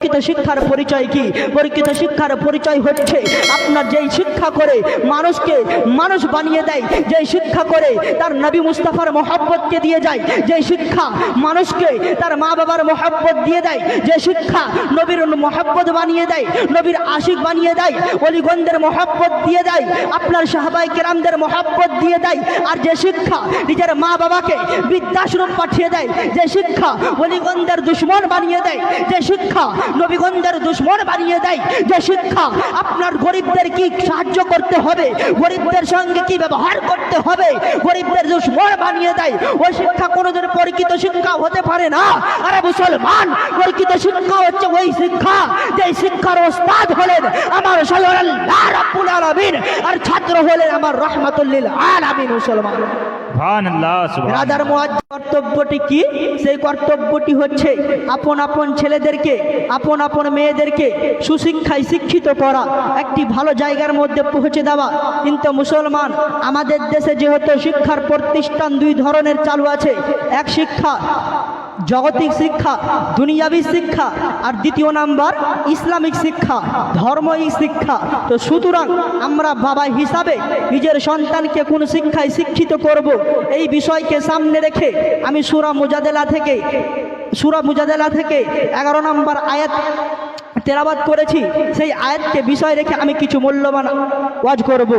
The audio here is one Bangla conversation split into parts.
পরীক্ষিত শিক্ষার পরিচয় কি? পরীক্ষিত শিক্ষার পরিচয় হচ্ছে আপনার যেই শিক্ষা করে মানুষকে মানুষ বানিয়ে দেয়, যেই শিক্ষা করে তার নবী মুস্তাফার মহব্বতকে দিয়ে যায়, যেই শিক্ষা মানুষকে তার মা বাবার মহব্বত দিয়ে দেয়, যে শিক্ষা নবীর মহব্বত বানিয়ে দেয়, নবীর আশিক বানিয়ে দেয়, অলিগঞ্জের মহব্বত দিয়ে দেয়, আপনার সাহাবায়ে কেরামদের মহব্বত দিয়ে দেয়। আর যে শিক্ষা নিজের মা বাবাকে বৃদ্ধাশ্রম পাঠিয়ে দেয়, যে শিক্ষা অলিগঞ্জের দুশ্মন বানিয়ে দেয়, যে শিক্ষা নবীগঞ্জের দুশ্মন বানিয়ে দেয়, যে শিক্ষা আপনার গরিবদের কি সাহায্য করতে হবে, গরিবদের সঙ্গে কি ব্যবহার করতে হবে, গরিবদের দুশ্মন বানিয়ে দেয়, ওই শিক্ষা কোনোদিন পরীক্ষিত শিক্ষা হতে পারে না। আরে মুসলমান, পরীক্ষিত শিক্ষা হচ্ছে ওই শিক্ষা যে শিক্ষার ওস্তাদ হলেন আমার স্বয়ং আল্লাহ রাব্বুল আলামিন, আর ছাত্র হলেন আমার রাহমাতুল লিল আলামিন। মুসলমান রাজার মুয়াজ্জিন কর্তব্যটি কি? সেই কর্তব্যটি হচ্ছে আপন আপন ছেলেদেরকে, আপন আপন মেয়েদেরকে সুশিক্ষায় শিক্ষিত করা, একটি ভালো জায়গার মধ্যে পৌঁছে দেওয়া। কিন্তু মুসলমান, আমাদের দেশে যেহেতু শিক্ষার প্রতিষ্ঠান দুই ধরনের চালু আছে, এক শিক্ষা জগতিক শিক্ষা, দুনিয়াবী শিক্ষা, আর দ্বিতীয় নাম্বার ইসলামিক শিক্ষা, ধর্মীয় শিক্ষা। তো সুতরাং আমরা বাবা হিসাবে নিজের সন্তানকে কোন শিক্ষায় শিক্ষিত করব, এই বিষয়কে সামনে রেখে আমি সূরা মুজাদালা থেকে 11 নম্বর আয়াত তেলাওয়াত করেছি। সেই আয়াতকে বিষয় রেখে আমি কিছু মূল্যবান ওয়াজ করব।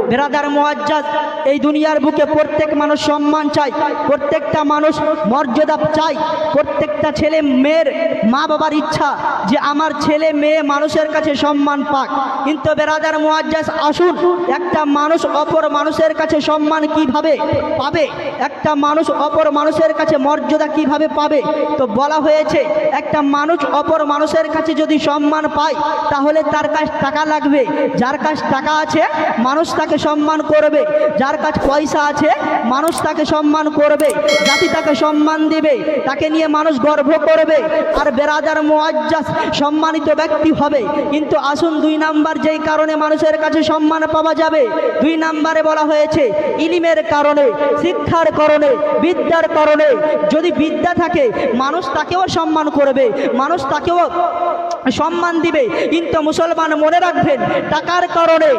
বেরাদার মুআজ্জাজ, এই দুনিয়ার বুকে প্রত্যেক মানুষ সম্মান চায়, প্রত্যেকটা মানুষ মর্যাদা চায়, প্রত্যেকটা ছেলে মেয়ের মা বাবার ইচ্ছা যে আমার ছেলে মেয়ে মানুষের কাছে সম্মান পাক। কিন্তু বেরাদার মুআজ্জাজ, আসুন, একটা মানুষ অপর মানুষের কাছে সম্মান কিভাবে পাবে, একটা মানুষ অপর মানুষের কাছে মর্যাদা কিভাবে পাবে? তো বলা হয়েছে একটা মানুষ অপর মানুষের কাছে যদি সম্মান পায় তাহলে তার কাছে টাকা লাগবে। যার কাছে টাকা আছে মানুষ তাকে সম্মান করবে, যার কাছে পয়সা আছে মানুষ তাকে সম্মান করবে, জাতি তাকে সম্মান দিবে, তাকে নিয়ে মানুষ গর্ব করবে, আর বেরাদার মুআজ্জাজ সম্মানিত ব্যক্তি হবে। কিন্তু আসুন, 2 নাম্বার যেই কারণে মানুষের কাছে সম্মান পাওয়া যাবে, 2 নাম্বারে বলা হয়েছে ইলমের কারণে, শিক্ষার কারণে, বিদ্যার কারণে। যদি বিদ্যা থাকে মানুষ তাকেও সম্মান করবে, মানুষ তাকেও সম্মান দিবে। কিন্তু মুসলমান মনে রাখবেন, টাকার কারণে,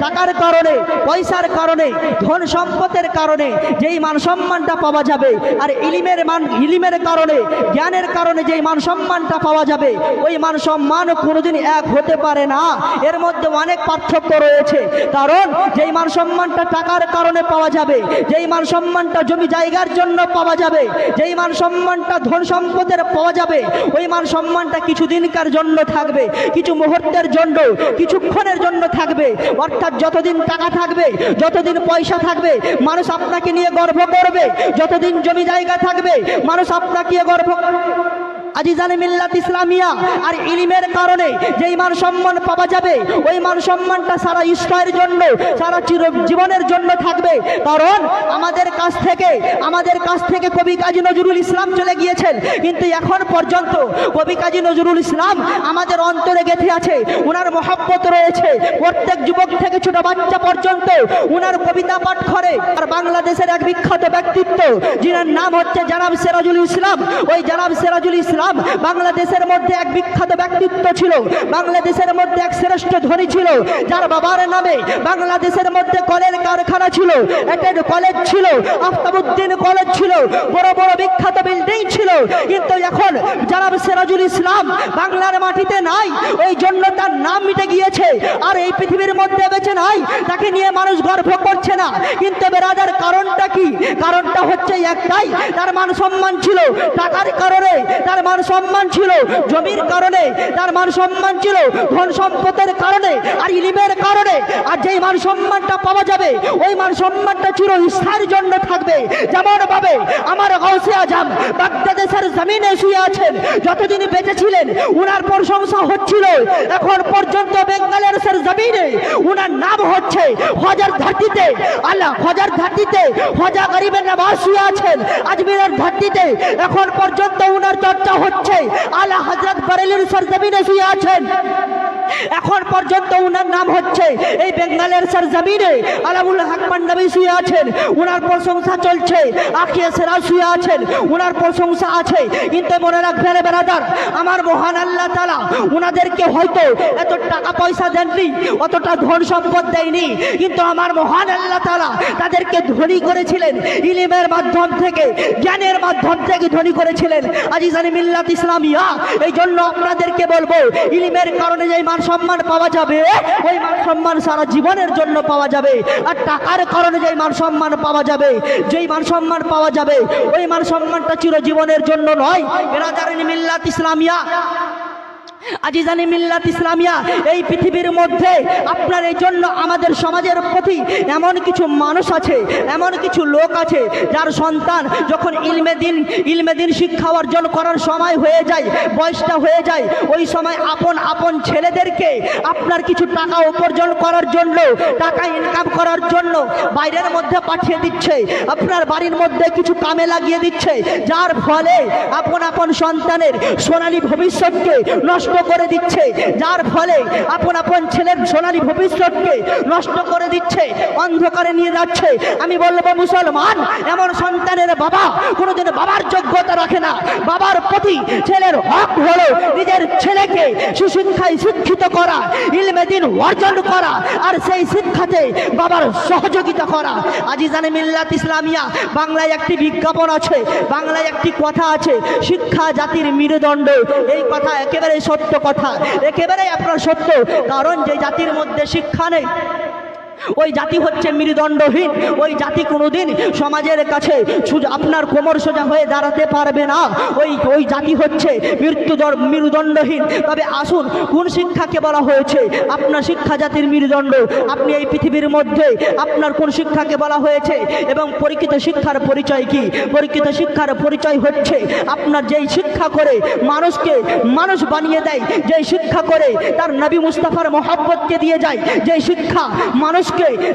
টাকার কারণে, পয়সার কারণে, ধন সম্পদের কারণে যেই মান সম্মানটা পাওয়া যাবে, আর ইলমের কারণে, জ্ঞানের কারণে যেই মান সম্মানটা পাওয়া যাবে, ওই মান সম্মান কোনোদিন এক হতে পারে না। এর মধ্যে অনেক পার্থক্য রয়েছে। কারণ যেই মান সম্মানটা টাকার কারণে পাওয়া যাবে, যেই মান সম্মানটা জমি জায়গার জন্য পাওয়া যাবে, যেই মান সম্মানটা ধন সম্পদের পাওয়া যাবে, ওই মান সম্মানটা কিছুদিনকার জন্য থাকবে, কিছু মুহূর্তের জন্য, কিছুক্ষণের জন্য থাকবে। অর্থাৎ যতদিন টাকা থাকবে, যতদিন পয়সা থাকবে, মানুষ আপনাকে নিয়ে গর্ব করবে, যতদিন জমি জায়গা থাকবে মানুষ আপনাকে গর্ব করবে। আজিজানে মিল্লাত ইসলামিয়া, আর ইলমের কারণে যেই মান সম্মান পাওয়া যাবে, ওই মান সম্মানটা সারা ঈশ্বরের জন্য, সারা জীবনের জন্য থাকবে। কারণ আমাদের কাছ থেকে কবি কাজী নজরুল ইসলাম চলে গিয়েছেন, কিন্তু এখন পর্যন্ত কবি কাজী নজরুল ইসলাম আমাদের অন্তরে গেঁথে আছে, উনার মহব্বত রয়েছে। প্রত্যেক যুবক থেকে ছোট বাচ্চা পর্যন্ত উনার কবিতা পাঠ করে। আর বাংলাদেশের এক বিখ্যাত ব্যক্তিত্ব, যিনার নাম হচ্ছে জনাব সিরাজুল ইসলাম, ওই জনাব সিরাজুল ইসলাম বাংলাদেশের মধ্যে এক বিখ্যাত ব্যক্তিত্ব ছিল, বাংলাদেশের মধ্যে এক শ্রেষ্ঠ ধনী ছিল, যার বাবার নামে বাংলাদেশের মধ্যে কলের কারখানা ছিল, এটেড কলেজ ছিল, আফতাবউদ্দিন কলেজ ছিল, বড় বড় বিখ্যাত বিল্ডিং ছিল। কিন্তু এখন জনাব সিরাজুল ইসলাম বাংলার মাটিতে নাই, ওই জন্য তার নাম মিটে গিয়েছে, আর এই পৃথিবীর মধ্যে বেঁচে নাই, তাকে নিয়ে মানুষ গর্ব করছে না। কিন্তু বেরাদার কারণটা কি? কারণটা হচ্ছে একটাই, তার মান সম্মান ছিল টাকার কারণে, তার মান সম্মান ছিল জমির কারণে, তার মান সম্মান ছিল ধন সম্পদের কারণে, আর ইলমের কারণে। আর যেই মান সম্মানটা পাওয়া যাবে, ওই মান সম্মানটা চিরস্থায়ীর জন্য থাকবে। যেমন ভাবে আমার গাউসে আজম বাংলাদেশের জমিনে শুয়ে আছেন, যতদিন বেঁচে ছিলেন উনার প্রশংসা হচ্ছিল। এখন পর্যন্ত বাংলাদেশের জমিনে উনার নাম হচ্ছে হজার ধারতিতে, আল্লাহ হজার ধারতিতে হজা গরিবের নওয়াজ শুয়ে আছেন আজমিরের ধারতিতে, এখন পর্যন্ত উনার চর্চা হচ্ছে। আলা হযরত বরেলির সরজমিনে শুয়ে আছেন। এখন পর্যন্ত উনার নাম হচ্ছে এই বেঙ্গলের সরজমিনে আলামুল হক পান্ডাবি শুয়ে আছেন, উনার প্রশংসা চলছে। আখিয়া সেরা শুয়ে আছেন, উনার প্রশংসা আছে। কিন্তু মনে রাখবেন ব্রাদার, আমার মহান আল্লাহ তাআলা উনাদেরকে হয়তো এত টাকা পয়সা দেননি, অতটা ধন সম্পদ দেয়নি, কিন্তু আমার মহান আল্লাহ তাআলা তাদেরকে ধনী করেছিলেন ইলমের মাধ্যম থেকে, জ্ঞানের মাধ্যম থেকে ধনী করেছিলেন। আজিজানি মিল্লাত ইসলামিয়া, এই জন্য আপনাদেরকে বলবো, ইলমের কারণে যে মান সম্মান পাওয়া যাবে, ওই মান সম্মান সারা জীবনের জন্য পাওয়া যাবে। আর টাকার কারণে যে মান সম্মান পাওয়া যাবে, যেই মান সম্মান পাওয়া যাবে, ওই মান সম্মানটা চিরজীবনের জন্য নয়। বিরাদারিন মিল্লাত ইসলামিয়া, আজিজানি মিল্লাত ইসলামিয়া, এই পৃথিবীর মধ্যে আপনার এই জন্য আমাদের সমাজের প্রতি এমন কিছু মানুষ আছে, এমন কিছু লোক আছে, যার সন্তান যখন ইলমে দিন শিক্ষা অর্জন করার সময় হয়ে যায়, বয়সটা হয়ে যায়, ওই সময় আপন আপন ছেলেদেরকে আপনার কিছু টাকা উপার্জন করার জন্য, টাকা ইনকাম করার জন্য বাইরের মধ্যে পাঠিয়ে দিচ্ছে, আপনার বাড়ির মধ্যে কিছু কামে লাগিয়ে দিচ্ছে, যার ফলে আপন আপন সন্তানের সোনালী ভবিষ্যৎকে নষ্ট করে দিচ্ছে, যার ফলে আপন আপন ছেলের সোনালী ভবিষ্যৎকে নষ্ট করে দিচ্ছে, অন্ধকারে নিয়ে যাচ্ছে। আমি বলবো মুসলমান, এমন সন্তানের বাবা কোনোদিন বাবার যোগ্যতা রাখে না। বাবার প্রতি ছেলের হক হলো নিজের ছেলেকে সুশিক্ষায় শিক্ষিত করা, ইলমে দিন অর্জন করা, আর সেই শিক্ষাতে বাবার সহযোগিতা করা। আজিজানে মিল্লাত ইসলামিয়া, বাংলায় একটি বিজ্ঞাপন আছে, বাংলায় একটি কথা আছে, শিক্ষা জাতির মেরুদণ্ড। এই কথা একেবারে সত্য কথা, একেবারে আপনার সত্য। কারণ যে জাতির মধ্যে শিক্ষা নেই, ওই জাতি হচ্ছে মেরুদণ্ডহীন। ওই জাতি কোনোদিন সমাজের কাছে আপনার কোমর সোজা হয়ে দাঁড়াতে পারবে না। ওই জাতি হচ্ছে মেরুদণ্ডহীন। তবে আসুন, কোন শিক্ষাকে বলা হয়েছে? আপনার শিক্ষা জাতির মেরুদণ্ড। আপনি এই পৃথিবীর মধ্যে আপনার কোন শিক্ষাকে বলা হয়েছে? এবং পরীক্ষিত শিক্ষার পরিচয় কি? পরীক্ষিত শিক্ষার পরিচয় হচ্ছে আপনার যেই শিক্ষা করে মানুষকে মানুষ বানিয়ে দেয়, যেই শিক্ষা করে তার নবী মুস্তাফার মহব্বতকে দিয়ে যায়, যেই শিক্ষা মানুষ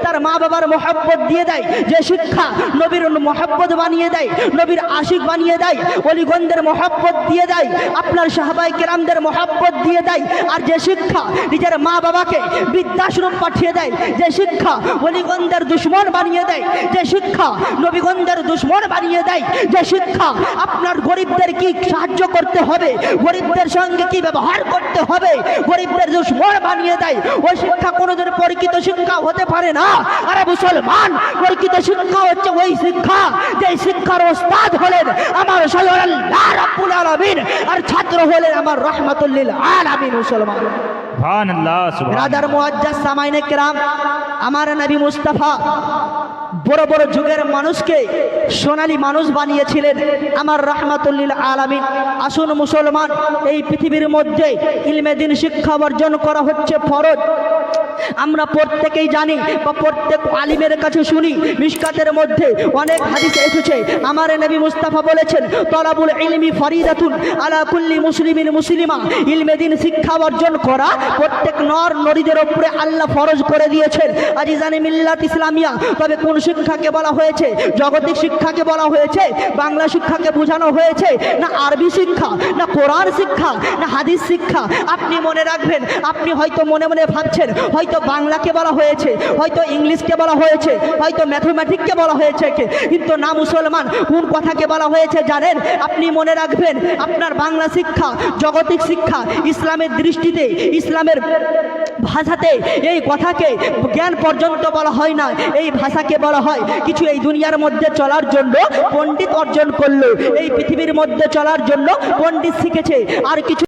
তার মা বাবার মহব্বত দিয়ে দেয়, যে শিক্ষা নবীর মহব্বত বানিয়ে দেয়, নবীর আশিক বানিয়ে দেয়, ওলিগণদের মহব্বত দিয়ে দেয়, আপনার সাহাবায়ে কেরামদের মহব্বত দিয়ে দেয়। আর যে শিক্ষা নিজের মা বাবাকে বৃদ্ধাশ্রম পাঠিয়ে দেয়, যে শিক্ষা ওলিগণদের দুশ্মন বানিয়ে দেয়, যে শিক্ষা নবীগণদের দুশ্মন বানিয়ে দেয়, যে শিক্ষা আপনার গরিবদের কি সাহায্য করতে হবে, গরিবদের সঙ্গে কি ব্যবহার করতে হবে, গরিবদের দুশ্মন বানিয়ে দেয়, ওই শিক্ষা কোনোদিন পরীক্ষিত শিক্ষা হতে পারে না। আরে মুসলমান, পরীক্ষিত শিক্ষা হচ্ছে ওই শিক্ষা, যে শিক্ষার ওস্তাদ হলেন আমার স্বয়ং আল্লাহ রাব্বুল আলামিন, আর ছাত্র হলেন আমার রাহমাতুল লিল আলামিন। মুসলমান সুবহানাল্লাহ, বিরাদার মুআজ্জাজ সামাইনে কেরাম, আমার নবী মুস্তাফা বড় বড় যুগের মানুষকে সোনালী মানুষ বানিয়েছিলেন আমার রাহমাতুল লিল আলামিন। আসুন মুসলমান, এই পৃথিবীর মধ্যে ইলমে দ্বীন শিক্ষা অর্জন করা হচ্ছে ফরজ। আমরা প্রত্যেকেই জানি বা প্রত্যেক আলিমের কাছে শুনি, মিশকাতের মধ্যে অনেক হাদিস এসেছে। আমার নবী মুস্তাফা বলেছেন, তলাবুল ইলমি ফরিদাতুন আলা কুল্লি মুসলিমিন মুসলিমা। ইলমে দ্বীন শিক্ষা অর্জন করা প্রত্যেক নর নারীদের উপরে আল্লাহ ফরজ করে দিয়েছেন। আজিজানে মিল্লাত ইসলামিয়া, তবে কোন শিক্ষাকে বলা হয়েছে? জগতিক শিক্ষাকে বলা হয়েছে, বাংলা শিক্ষাকে বোঝানো হয়েছে, না আরবি শিক্ষা, না কোরআন শিক্ষা, না হাদিস শিক্ষা? আপনি মনে রাখবেন, আপনি হয়তো মনে মনে ভাবছেন হয়তো বাংলাকে বলা হয়েছে, হয়তো ইংলিশকে বলা হয়েছে, হয়তো ম্যাথমেটিক্সকে বলা হয়েছে, কিন্তু না মুসলমান, কোন কথাকে বলা হয়েছে জানেন? আপনি মনে রাখবেন, আপনার বাংলা শিক্ষা জগতিক শিক্ষা, ইসলামের দৃষ্টিতে, ইসলামের ভাষাতে এই কথাকে জ্ঞান পর্যন্ত বলা হয় না, এই ভাষাকে বলা হয় কিছু এই দুনিয়ার মধ্যে চলার জন্য পণ্ডিত অর্জন করলো, এই পৃথিবীর মধ্যে চলার জন্য পণ্ডিত শিখেছে, আর কিছু